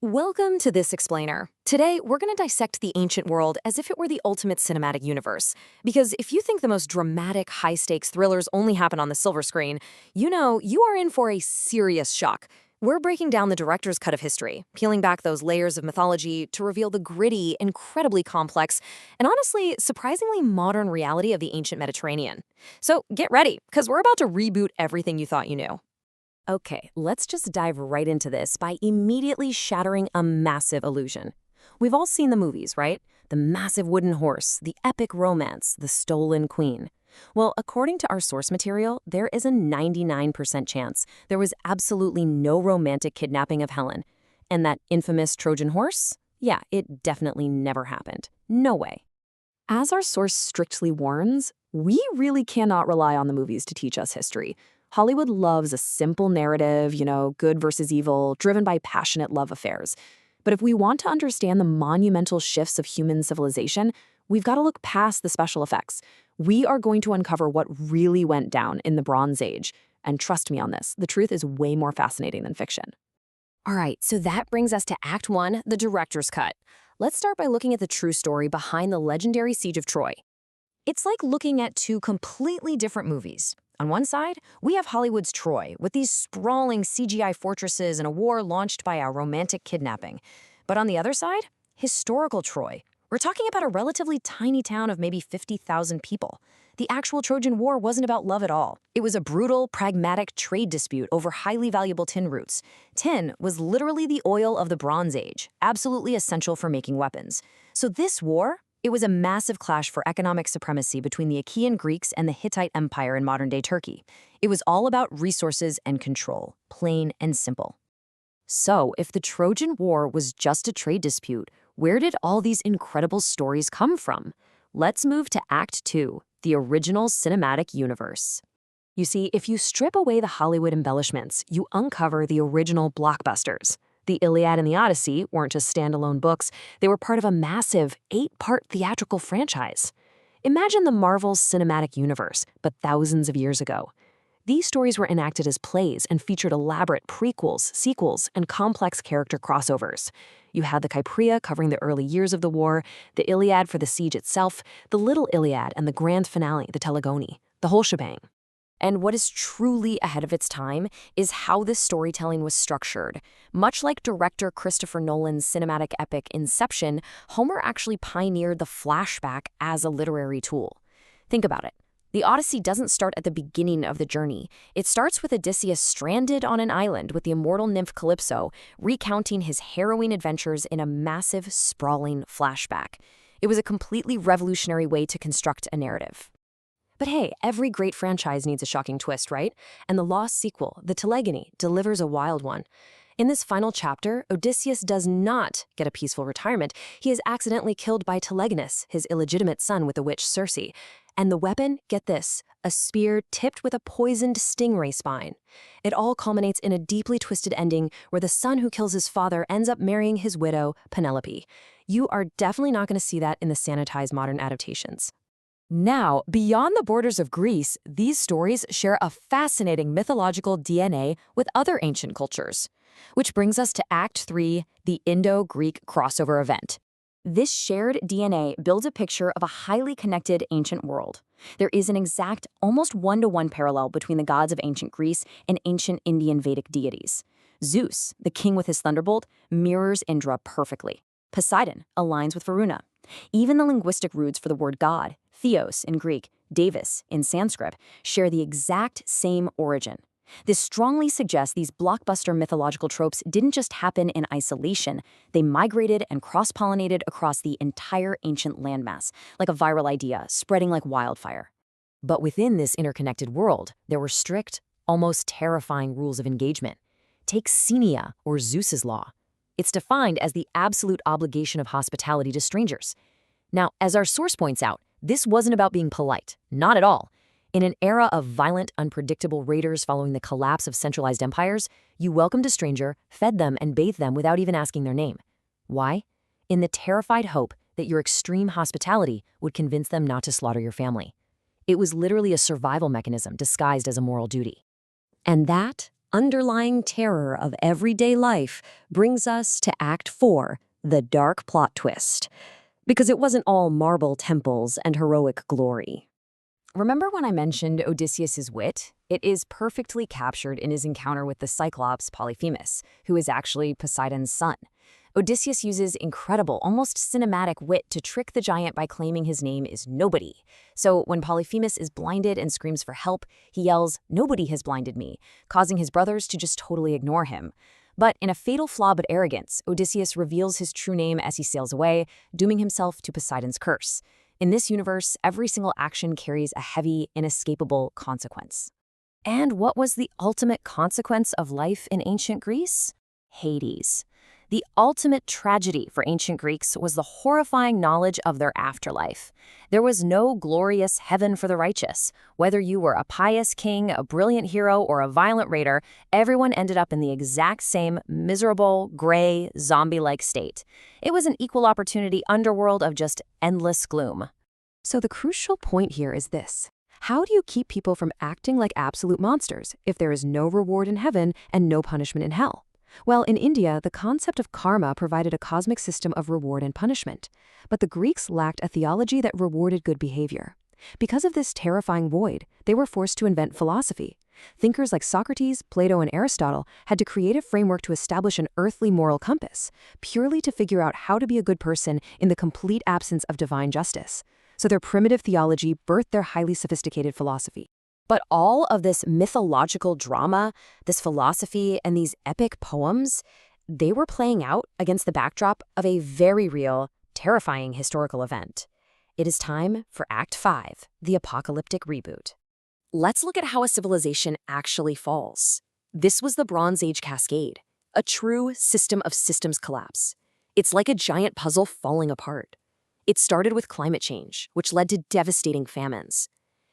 Welcome to This Explainer. Today, we're going to dissect the ancient world as if it were the ultimate cinematic universe. Because if you think the most dramatic, high-stakes thrillers only happen on the silver screen, you know you are in for a serious shock. We're breaking down the director's cut of history, peeling back those layers of mythology to reveal the gritty, incredibly complex, and honestly, surprisingly modern reality of the ancient Mediterranean. So get ready, because we're about to reboot everything you thought you knew. Okay, let's just dive right into this by immediately shattering a massive illusion. We've all seen the movies, right? The massive wooden horse, the epic romance, the stolen queen. Well, according to our source material, there is a 99% chance there was absolutely no romantic kidnapping of Helen. And that infamous Trojan horse? Yeah, it definitely never happened. No way. As our source strictly warns, we really cannot rely on the movies to teach us history. Hollywood loves a simple narrative, good versus evil, driven by passionate love affairs. But if we want to understand the monumental shifts of human civilization, we've got to look past the special effects. We are going to uncover what really went down in the Bronze Age. And trust me on this, the truth is way more fascinating than fiction. All right, so that brings us to Act 1, the director's cut. Let's start by looking at the true story behind the legendary Siege of Troy. It's like looking at two completely different movies. On one side, we have Hollywood's Troy, with these sprawling CGI fortresses and a war launched by a romantic kidnapping. But on the other side, historical Troy. We're talking about a relatively tiny town of maybe 50,000 people. The actual Trojan War wasn't about love at all. It was a brutal, pragmatic trade dispute over highly valuable tin roots. Tin was literally the oil of the Bronze Age, absolutely essential for making weapons. So this war, it was a massive clash for economic supremacy between the Achaean Greeks and the Hittite Empire in modern-day Turkey. It was all about resources and control, plain and simple. So, if the Trojan War was just a trade dispute, where did all these incredible stories come from? Let's move to Act 2, the original cinematic universe. You see, if you strip away the Hollywood embellishments, you uncover the original blockbusters. The Iliad and the Odyssey weren't just standalone books, they were part of a massive 8-part theatrical franchise. Imagine the Marvel's cinematic universe, but thousands of years ago. These stories were enacted as plays and featured elaborate prequels, sequels, and complex character crossovers. You had the Kypria covering the early years of the war, the Iliad for the siege itself, the Little Iliad, and the grand finale, the Telegony, the whole shebang. And what is truly ahead of its time is how this storytelling was structured. Much like director Christopher Nolan's cinematic epic Inception, Homer actually pioneered the flashback as a literary tool. Think about it. The Odyssey doesn't start at the beginning of the journey. It starts with Odysseus stranded on an island with the immortal nymph Calypso, recounting his harrowing adventures in a massive, sprawling flashback. It was a completely revolutionary way to construct a narrative. But hey, every great franchise needs a shocking twist, right? And the lost sequel, the Telegony, delivers a wild one. In this final chapter, Odysseus does not get a peaceful retirement. He is accidentally killed by Telegonus, his illegitimate son with the witch Circe. And the weapon, get this, a spear tipped with a poisoned stingray spine. It all culminates in a deeply twisted ending where the son who kills his father ends up marrying his widow, Penelope. You are definitely not going to see that in the sanitized modern adaptations. Now, beyond the borders of Greece, these stories share a fascinating mythological DNA with other ancient cultures. Which brings us to Act 3, the Indo-Greek crossover event. This shared DNA builds a picture of a highly connected ancient world. There is an exact, almost one-to-one parallel between the gods of ancient Greece and ancient Indian Vedic deities. Zeus, the king with his thunderbolt, mirrors Indra perfectly. Poseidon aligns with Varuna. Even the linguistic roots for the word god, theos in Greek, Davis in Sanskrit, share the exact same origin. This strongly suggests these blockbuster mythological tropes didn't just happen in isolation, they migrated and cross-pollinated across the entire ancient landmass, like a viral idea spreading like wildfire. But within this interconnected world, there were strict, almost terrifying rules of engagement. Take Xenia, or Zeus's law. It's defined as the absolute obligation of hospitality to strangers. Now, as our source points out, this wasn't about being polite, not at all. In an era of violent, unpredictable raiders following the collapse of centralized empires, you welcomed a stranger, fed them, and bathed them without even asking their name. Why? In the terrified hope that your extreme hospitality would convince them not to slaughter your family. It was literally a survival mechanism disguised as a moral duty. And that, underlying terror of everyday life brings us to Act 4, the dark plot twist. Because it wasn't all marble temples and heroic glory. Remember when I mentioned Odysseus's wit? It is perfectly captured in his encounter with the Cyclops Polyphemus, who is actually Poseidon's son. Odysseus uses incredible, almost cinematic wit to trick the giant by claiming his name is Nobody. So when Polyphemus is blinded and screams for help, he yells, "Nobody has blinded me," causing his brothers to just totally ignore him. But in a fatal flaw but arrogance, Odysseus reveals his true name as he sails away, dooming himself to Poseidon's curse. In this universe, every single action carries a heavy, inescapable consequence. And what was the ultimate consequence of life in ancient Greece? Hades. The ultimate tragedy for ancient Greeks was the horrifying knowledge of their afterlife. There was no glorious heaven for the righteous. Whether you were a pious king, a brilliant hero, or a violent raider, everyone ended up in the exact same miserable, gray, zombie-like state. It was an equal opportunity underworld of just endless gloom. So the crucial point here is this. How do you keep people from acting like absolute monsters if there is no reward in heaven and no punishment in hell? Well, in India, the concept of karma provided a cosmic system of reward and punishment. But the Greeks lacked a theology that rewarded good behavior. Because of this terrifying void, they were forced to invent philosophy. Thinkers like Socrates, Plato, and Aristotle had to create a framework to establish an earthly moral compass, purely to figure out how to be a good person in the complete absence of divine justice. So their primitive theology birthed their highly sophisticated philosophy. But all of this mythological drama, this philosophy, and these epic poems, they were playing out against the backdrop of a very real, terrifying historical event. It is time for Act 5, the apocalyptic reboot. Let's look at how a civilization actually falls. This was the Bronze Age cascade, a true system of systems collapse. It's like a giant puzzle falling apart. It started with climate change, which led to devastating famines.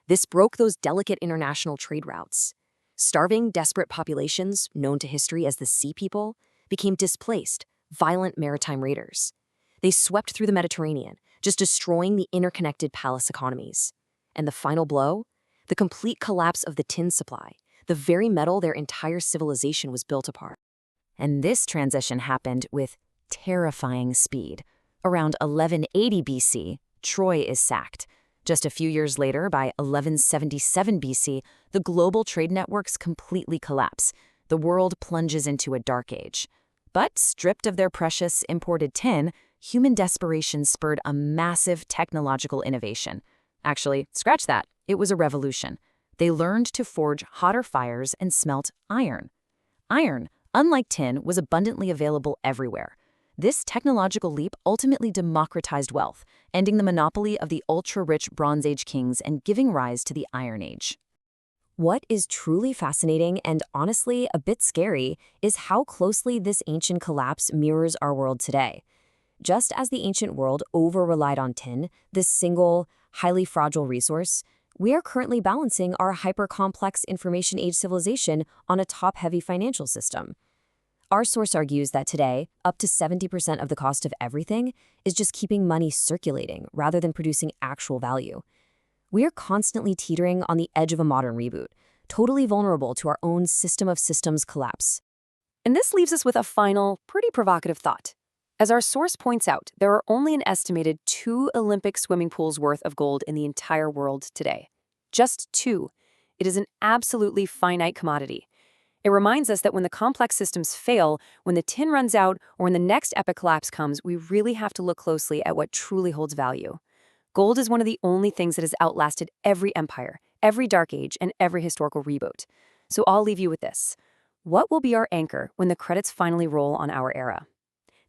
This broke those delicate international trade routes. Starving, desperate populations, known to history as the Sea People, became displaced, violent maritime raiders. They swept through the Mediterranean, just destroying the interconnected palace economies. And the final blow? The complete collapse of the tin supply, the very metal their entire civilization was built upon. And this transition happened with terrifying speed. Around 1180 BC, Troy is sacked. Just a few years later, by 1177 BC, the global trade networks completely collapse. The world plunges into a dark age. But stripped of their precious imported tin, human desperation spurred a massive technological innovation. Actually, scratch that, it was a revolution. They learned to forge hotter fires and smelt iron. Iron, unlike tin, was abundantly available everywhere. This technological leap ultimately democratized wealth, ending the monopoly of the ultra-rich Bronze Age kings and giving rise to the Iron Age. What is truly fascinating and honestly a bit scary is how closely this ancient collapse mirrors our world today. Just as the ancient world over-relied on tin, this single, highly fragile resource, we are currently balancing our hyper-complex information age civilization on a top-heavy financial system. Our source argues that today, up to 70% of the cost of everything is just keeping money circulating rather than producing actual value. We are constantly teetering on the edge of a modern reboot, totally vulnerable to our own system of systems collapse. And this leaves us with a final, pretty provocative thought. As our source points out, there are only an estimated 2 Olympic swimming pools worth of gold in the entire world today. Just 2. It is an absolutely finite commodity. It reminds us that when the complex systems fail, when the tin runs out, or when the next epic collapse comes, we really have to look closely at what truly holds value. Gold is one of the only things that has outlasted every empire, every dark age, and every historical reboot. So I'll leave you with this. What will be our anchor when the credits finally roll on our era?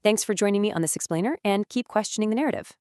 Thanks for joining me on this explainer, and keep questioning the narrative.